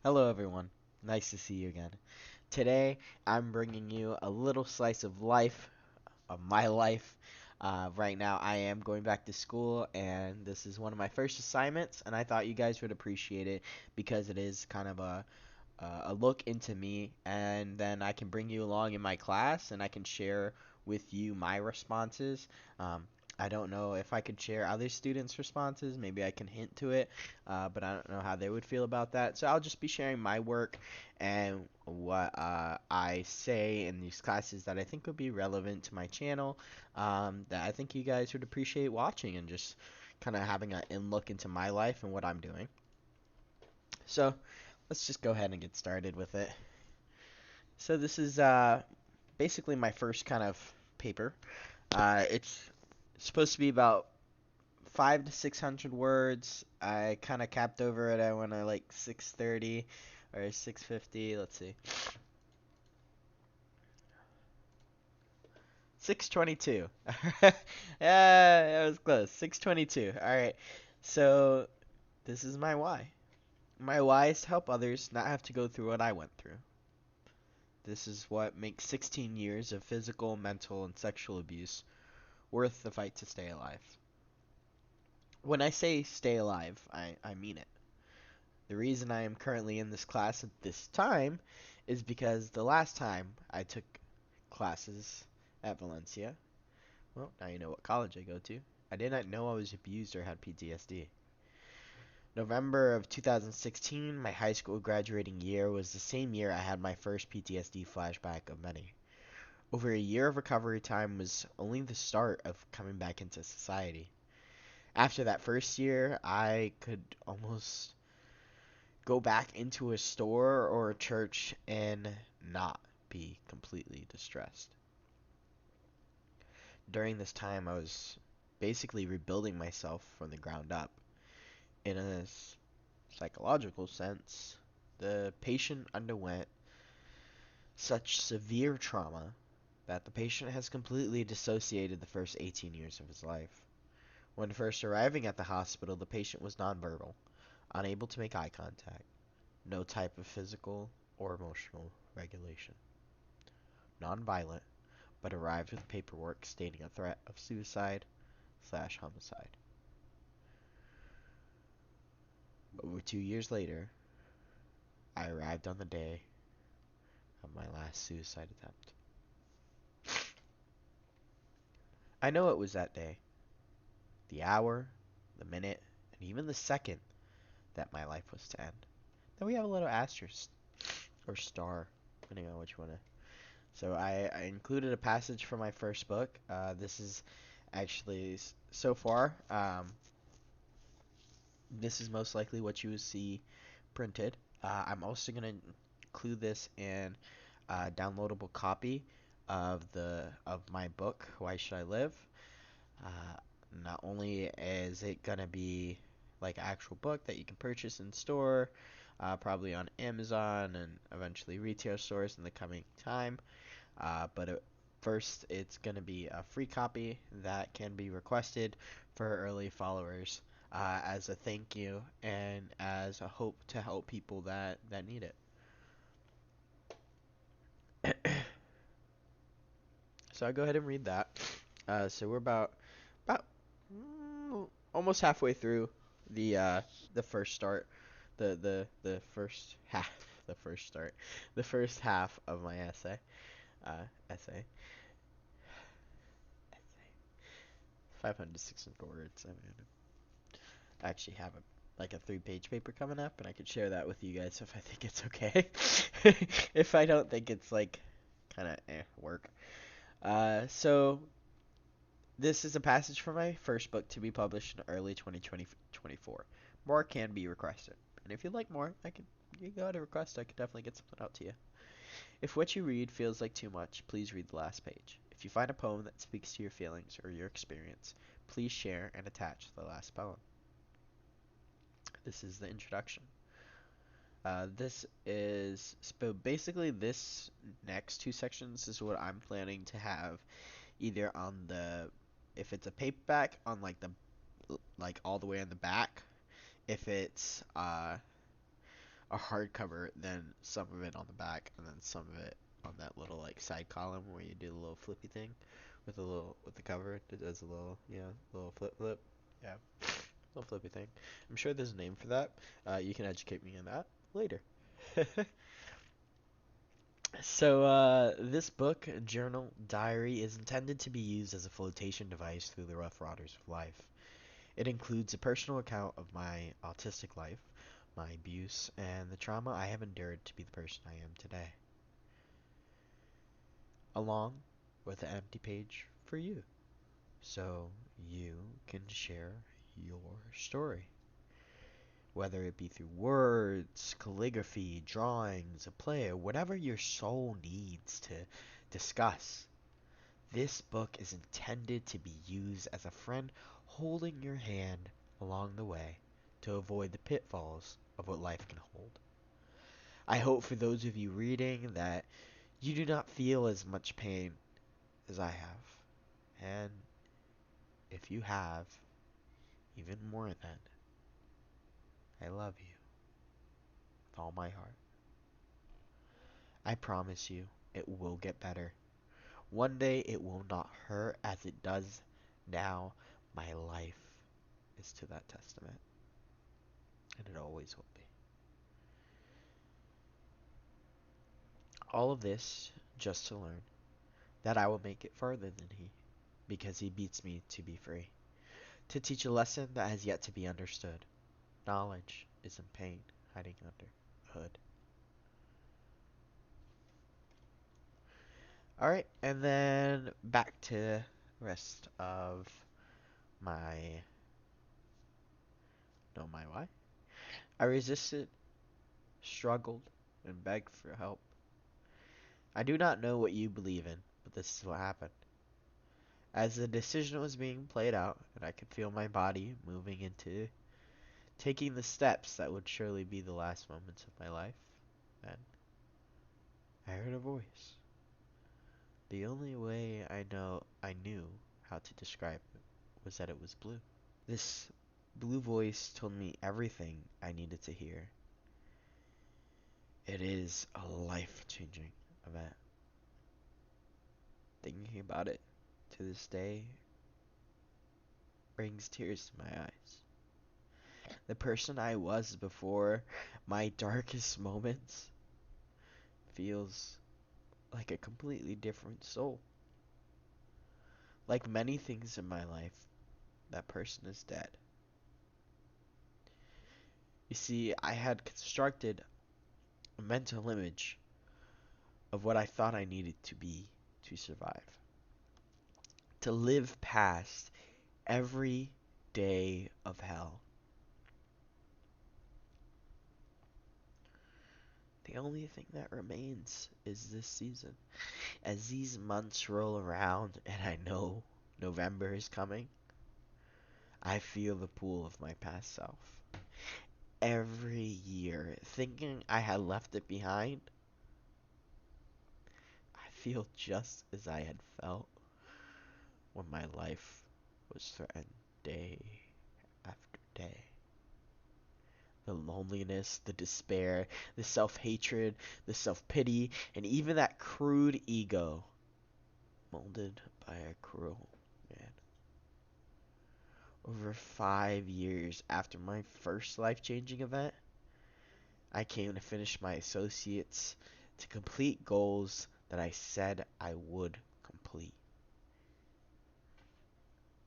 Hello, everyone. Nice to see you again. Today, I'm bringing you a little slice of life, of my life. Right now, I am going back to school, and this is one of my first assignments, and I thought you guys would appreciate it because it is kind of a look into me, and then I can bring you along in my class, and I can share with you my responses. Um, I don't know if I could share other students' responses. Maybe I can hint to it, but I don't know how they would feel about that. So I'll just be sharing my work and what I say in these classes that I think would be relevant to my channel, that I think you guys would appreciate watching and just kind of having an in look into my life and what I'm doing. So let's just go ahead and get started with it. So this is basically my first kind of paper. It's supposed to be about 5 to 600 words. I kind of capped over it. I went to like 630 or 650. Let's see, 622. Yeah, it was close. 622. All right. So this is my why. My why is to help others not have to go through what I went through. This is what makes 16 years of physical, mental, and sexual abuse worth the fight to stay alive. When I say stay alive, I mean it. The reason I am currently in this class at this time is because the last time I took classes at Valencia, well, now you know what college I go to, I did not know I was abused or had PTSD. November of 2016, my high school graduating year, was the same year I had my first PTSD flashback of many. Over a year of recovery time was only the start of coming back into society. After that first year, I could almost go back into a store or a church and not be completely distressed. During this time, I was basically rebuilding myself from the ground up. In a psychological sense, the patient underwent such severe trauma that the patient has completely dissociated the first 18 years of his life. When first arriving at the hospital, the patient was nonverbal, unable to make eye contact, no type of physical or emotional regulation. Nonviolent, but arrived with paperwork stating a threat of suicide/homicide. Over 2 years later, I arrived on the day of my last suicide attempt. I know it was that day, the hour, the minute, and even the second that my life was to end. Then we have a little asterisk or star, depending on which one. So I included a passage from my first book. This is actually so far. This is most likely what you will see printed. I'm also going to include this in a downloadable copy of my book, Why Should I Live? Uh, Not only is it going to be like an actual book that you can purchase in store, probably on Amazon and eventually retail stores in the coming time, but first it's going to be a free copy that can be requested for early followers, as a thank you and as a hope to help people that need it. So I go ahead and read that. So we're about almost halfway through the first start, the first half, the first start, the first half of my essay. Uh, essay, 500 to 600 words. I mean, I actually have a 3-page paper coming up, and I could share that with you guys if I think it's okay. If I don't think it's like kind of work. So this is a passage from my first book to be published in early 2024. More can be requested. And if you'd like more, you go ahead and request. I could definitely get something out to you. If what you read feels like too much, please read the last page. If you find a poem that speaks to your feelings or your experience, please share and attach the last poem. This is the introduction. This is so basically this next two sections is what I'm planning to have either on the, if it's a paperback, on like all the way on the back, if it's a hardcover than some of it on the back, and then some of it on that little like side column where you do the little flippy thing with the little with the cover. It does a little little flip. Yeah, little flippy thing. I'm sure there's a name for that. You can educate me on that later. So, this book, journal, diary, is intended to be used as a flotation device through the rough waters of life. It includes a personal account of my autistic life, my abuse, and the trauma I have endured to be the person I am today, along with an empty page for you, so you can share your story. Whether it be through words, calligraphy, drawings, a play, or whatever your soul needs to discuss. This book is intended to be used as a friend holding your hand along the way to avoid the pitfalls of what life can hold. I hope for those of you reading that you do not feel as much pain as I have. And if you have, even more than, I love you with all my heart. I promise you, it will get better. One day it will not hurt as it does now. My life is to that testament, and it always will be. All of this just to learn that I will make it farther than he, because he beats me to be free. To teach a lesson that has yet to be understood. Knowledge isn't pain hiding under a hood. Alright, and then back to the rest of my my why. I resisted, struggled, and begged for help. I do not know what you believe in, but this is what happened. As the decision was being played out, and I could feel my body moving into taking the steps that would surely be the last moments of my life, then I heard a voice. The only way I knew how to describe it was that it was blue. This blue voice told me everything I needed to hear. It is a life-changing event. Thinking about it to this day brings tears to my eyes. The person I was before my darkest moments feels like a completely different soul. Like many things in my life, that person is dead. You see, I had constructed a mental image of what I thought I needed to be to survive. To live past every day of hell. The only thing that remains is this season. As these months roll around and I know November is coming, I feel the pull of my past self. Every year, thinking I had left it behind, I feel just as I had felt when my life was threatened day after day. The loneliness, the despair, the self-hatred, the self-pity, and even that crude ego molded by a cruel man. Over 5 years after my first life-changing event, I came to finish my associates to complete goals that I said I would complete.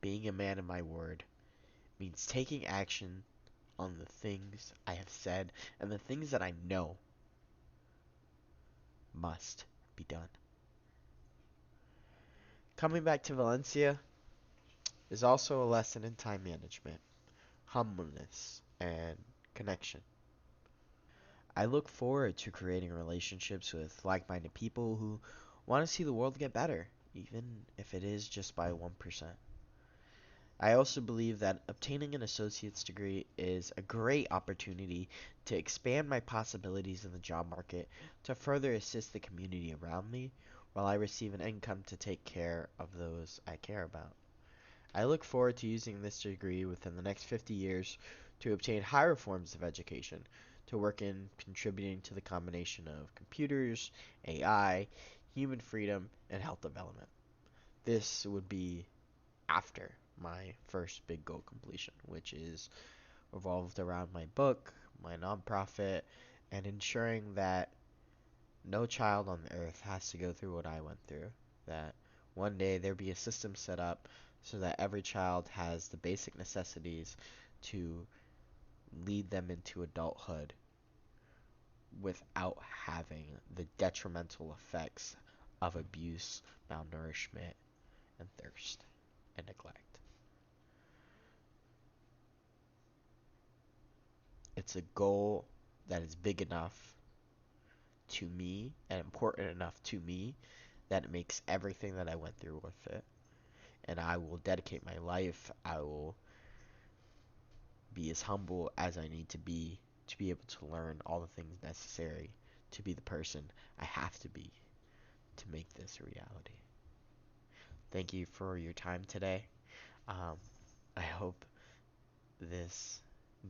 Being a man of my word means taking action on the things I have said and the things that I know must be done. Coming back to Valencia is also a lesson in time management, humbleness, and connection. I look forward to creating relationships with like-minded people who want to see the world get better, even if it is just by 1%. I also believe that obtaining an associate's degree is a great opportunity to expand my possibilities in the job market to further assist the community around me while I receive an income to take care of those I care about. I look forward to using this degree within the next 50 years to obtain higher forms of education, to work in contributing to the combination of computers, AI, human freedom, and health development. This would be after my first big goal completion, which is revolved around my book, my nonprofit, and ensuring that no child on the earth has to go through what I went through. That one day there be a system set up so that every child has the basic necessities to lead them into adulthood without having the detrimental effects of abuse, malnourishment, and thirst and neglect. It's a goal that is big enough to me and important enough to me that it makes everything that I went through worth it. And I will dedicate my life. I will be as humble as I need to be able to learn all the things necessary to be the person I have to be to make this a reality. Thank you for your time today. Um, I hope this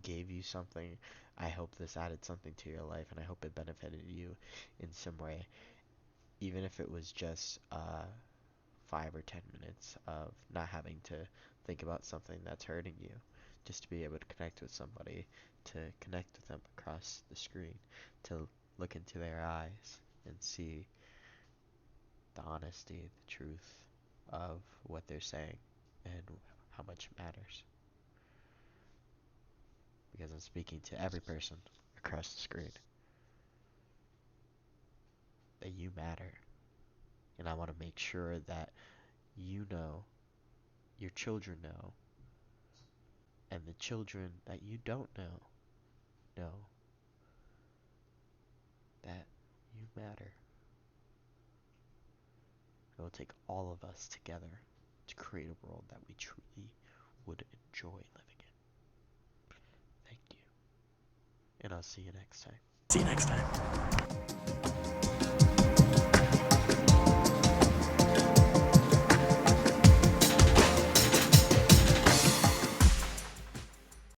gave you something. I hope this added something to your life, and I hope it benefited you in some way, even if it was just 5 or 10 minutes of not having to think about something that's hurting you, just to be able to connect with somebody, to connect with them across the screen, to look into their eyes and see the honesty, the truth of what they're saying and how much it matters. Because I'm speaking to every person across the screen, that you matter. And I want to make sure that you know, your children know, and the children that you don't know that you matter. It will take all of us together to create a world that we truly would enjoy living in. Thank you. And I'll see you next time. See you next time.